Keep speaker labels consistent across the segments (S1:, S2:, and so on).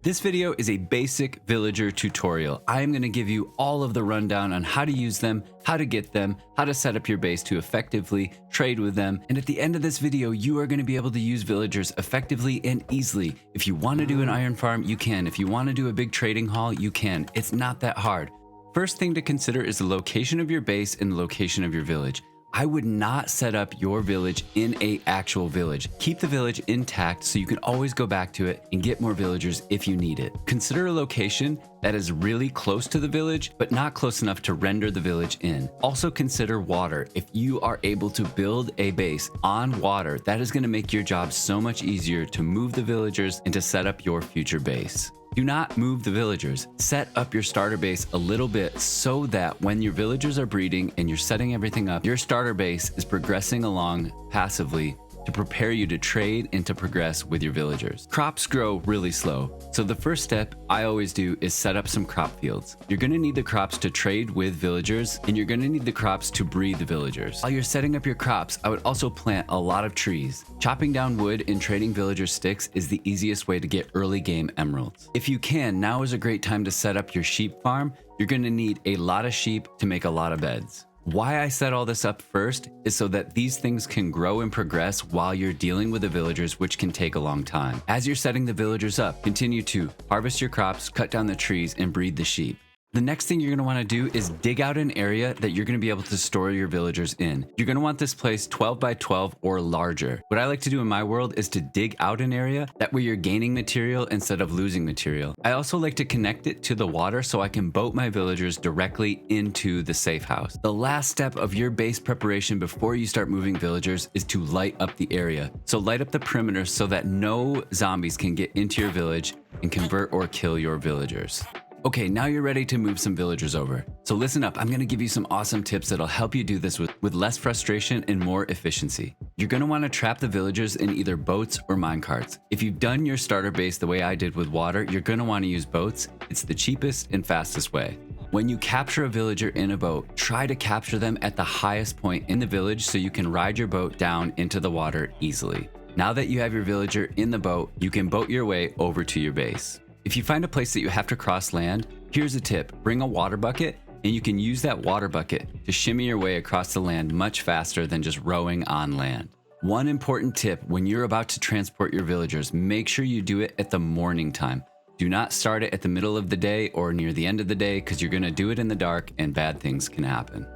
S1: This video is a basic villager tutorial. I am going to give you all of the rundown on how to use them, how to get them, how to set up your base to effectively trade with them. And at the end of this video, you are going to be able to use villagers effectively and easily. If you want to do an iron farm, you can. If you want to do a big trading hall, you can. It's not that hard. First thing to consider is the location of your base and the location of your village. I would not set up your village in an actual village. Keep the village intact so you can always go back to it and get more villagers if you need it. Consider a location that is really close to the village, but not close enough to render the village in. Also consider water. If you are able to build a base on water, that is going to make your job so much easier to move the villagers and to set up your future base. Do not move the villagers. Set up your starter base a little bit so that when your villagers are breeding and you're setting everything up, your starter base is progressing along passively to prepare you to trade and to progress with your villagers. Crops grow really slow, so the first step I always do is set up some crop fields. You're going to need the crops to trade with villagers, and you're going to need the crops to breed the villagers. While you're setting up your crops, I would also plant a lot of trees. Chopping down wood and trading villager sticks is the easiest way to get early game emeralds. If you can, now is a great time to set up your sheep farm. You're going to need a lot of sheep to make a lot of beds. Why I set all this up first is so that these things can grow and progress while you're dealing with the villagers, which can take a long time. As you're setting the villagers up, continue to harvest your crops, cut down the trees, and breed the sheep. The next thing you're going to want to do is dig out an area that you're going to be able to store your villagers in. You're going to want this place 12 by 12 or larger. What I like to do in my world is to dig out an area, that way you're gaining material instead of losing material. I also like to connect it to the water so I can boat my villagers directly into the safe house. The last step of your base preparation before you start moving villagers is to light up the area. So light up the perimeter so that no zombies can get into your village and convert or kill your villagers. Okay, now you're ready to move some villagers over. So listen up, I'm gonna give you some awesome tips that'll help you do this with less frustration and more efficiency. You're gonna wanna trap the villagers in either boats or minecarts. If you've done your starter base the way I did with water, you're gonna wanna use boats. It's the cheapest and fastest way. When you capture a villager in a boat, try to capture them at the highest point in the village so you can ride your boat down into the water easily. Now that you have your villager in the boat, you can boat your way over to your base. If you find a place that you have to cross land, here's a tip. Bring a water bucket and you can use that water bucket to shimmy your way across the land much faster than just rowing on land. One important tip when you're about to transport your villagers, make sure you do it at the morning time. Do not start it at the middle of the day or near the end of the day because you're going to do it in the dark and bad things can happen.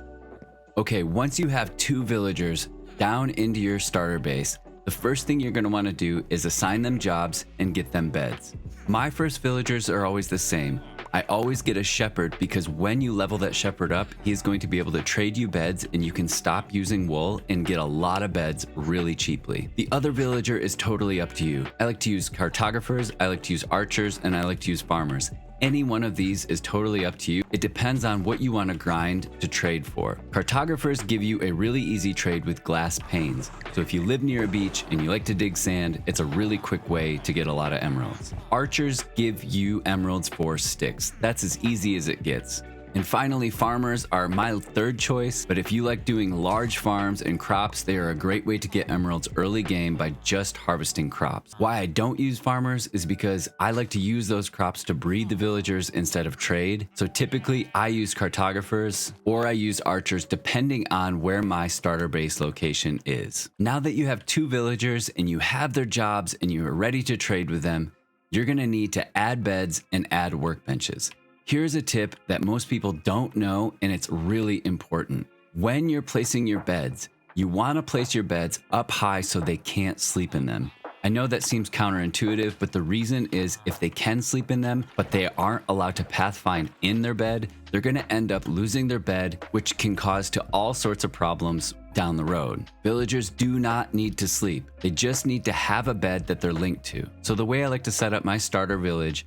S1: Okay, once you have 2 villagers down into your starter base, the first thing you're going to want to do is assign them jobs and get them beds. My first villagers are always the same. I always get a shepherd because when you level that shepherd up, he is going to be able to trade you beds and you can stop using wool and get a lot of beds really cheaply. The other villager is totally up to you. I like to use cartographers, I like to use archers, and I like to use farmers. Any one of these is totally up to you. It depends on what you want to grind to trade for. Cartographers give you a really easy trade with glass panes. So if you live near a beach and you like to dig sand, it's a really quick way to get a lot of emeralds. Archers give you emeralds for sticks. That's as easy as it gets. And finally, farmers are my third choice, but if you like doing large farms and crops, they are a great way to get emeralds early game by just harvesting crops. Why I don't use farmers is because I like to use those crops to breed the villagers instead of trade. So typically I use cartographers or I use archers depending on where my starter base location is. Now that you have 2 villagers and you have their jobs and you are ready to trade with them, you're gonna need to add beds and add workbenches. Here's a tip that most people don't know, and it's really important. When you're placing your beds, you want to place your beds up high so they can't sleep in them. I know that seems counterintuitive, but the reason is if they can sleep in them, but they aren't allowed to pathfind in their bed, they're going to end up losing their bed, which can cause to all sorts of problems down the road. Villagers do not need to sleep. They just need to have a bed that they're linked to. So the way I like to set up my starter village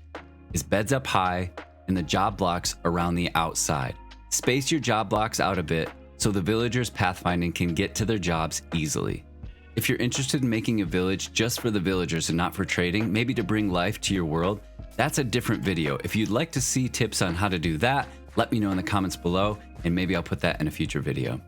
S1: is beds up high, and the job blocks around the outside. Space your job blocks out a bit so the villagers pathfinding can get to their jobs easily. If you're interested in making a village just for the villagers and not for trading, maybe to bring life to your world, that's a different video. If you'd like to see tips on how to do that, let me know in the comments below and maybe I'll put that in a future video.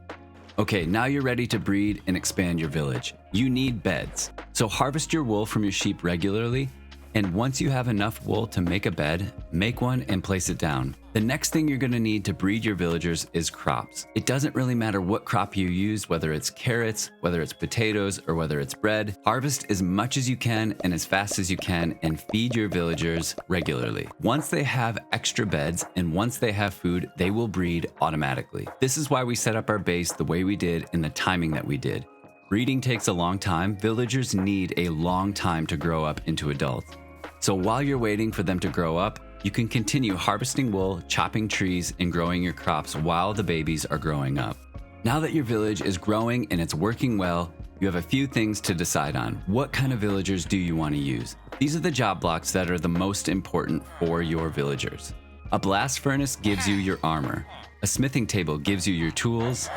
S1: Okay, now you're ready to breed and expand your village. You need beds. So harvest your wool from your sheep regularly. And once you have enough wool to make a bed, make one and place it down. The next thing you're going to need to breed your villagers is crops. It doesn't really matter what crop you use, whether it's carrots, whether it's potatoes, or whether it's bread. Harvest as much as you can and as fast as you can and feed your villagers regularly. Once they have extra beds and once they have food, they will breed automatically. This is why we set up our base the way we did and the timing that we did. Breeding takes a long time. Villagers need a long time to grow up into adults. So while you're waiting for them to grow up, you can continue harvesting wool, chopping trees, and growing your crops while the babies are growing up. Now that your village is growing and it's working well, you have a few things to decide on. What kind of villagers do you want to use? These are the job blocks that are the most important for your villagers. A blast furnace gives you your armor. A smithing table gives you your tools,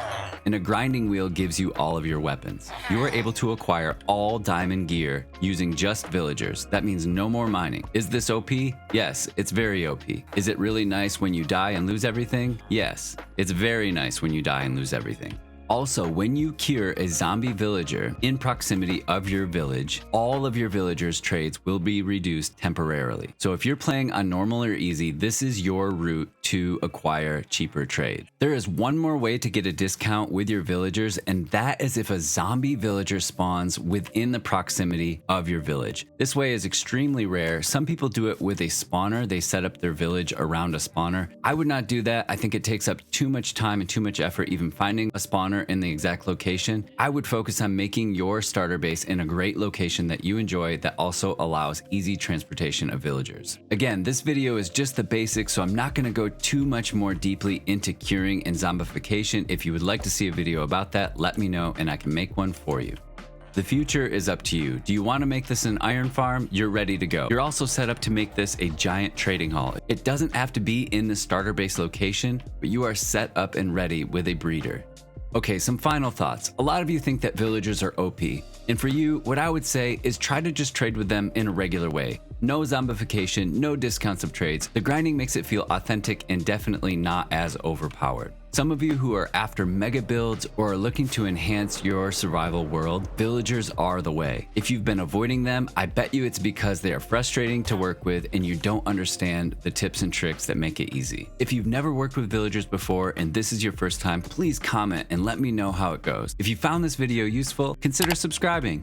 S1: and a grinding wheel gives you all of your weapons. You are able to acquire all diamond gear using just villagers. That means no more mining. Is this OP? Yes, it's very OP. Is it really nice when you die and lose everything? Yes, it's very nice when you die and lose everything. Also, when you cure a zombie villager in proximity of your village, all of your villagers' trades will be reduced temporarily. So if you're playing on normal or easy, this is your route to acquire cheaper trade. There is one more way to get a discount with your villagers, and that is if a zombie villager spawns within the proximity of your village. This way is extremely rare. Some people do it with a spawner. They set up their village around a spawner. I would not do that. I think it takes up too much time and too much effort even finding a spawner in the exact location. I would focus on making your starter base in a great location that you enjoy that also allows easy transportation of villagers. Again, this video is just the basics, so I'm not going to go too much more deeply into curing and zombification. If you would like to see a video about that, let me know and I can make one for you. The future is up to you. Do you want to make this an iron farm? You're ready to go. You're also set up to make this a giant trading hall. It doesn't have to be in the starter base location, but you are set up and ready with a breeder. Okay, some final thoughts. A lot of you think that villagers are OP, and for you, what I would say is try to just trade with them in a regular way. No zombification, no discounts of trades. The grinding makes it feel authentic and definitely not as overpowered. Some of you who are after mega builds or are looking to enhance your survival world, villagers are the way. If you've been avoiding them, I bet you it's because they are frustrating to work with and you don't understand the tips and tricks that make it easy. If you've never worked with villagers before and this is your first time, please comment and let me know how it goes. If you found this video useful, consider subscribing.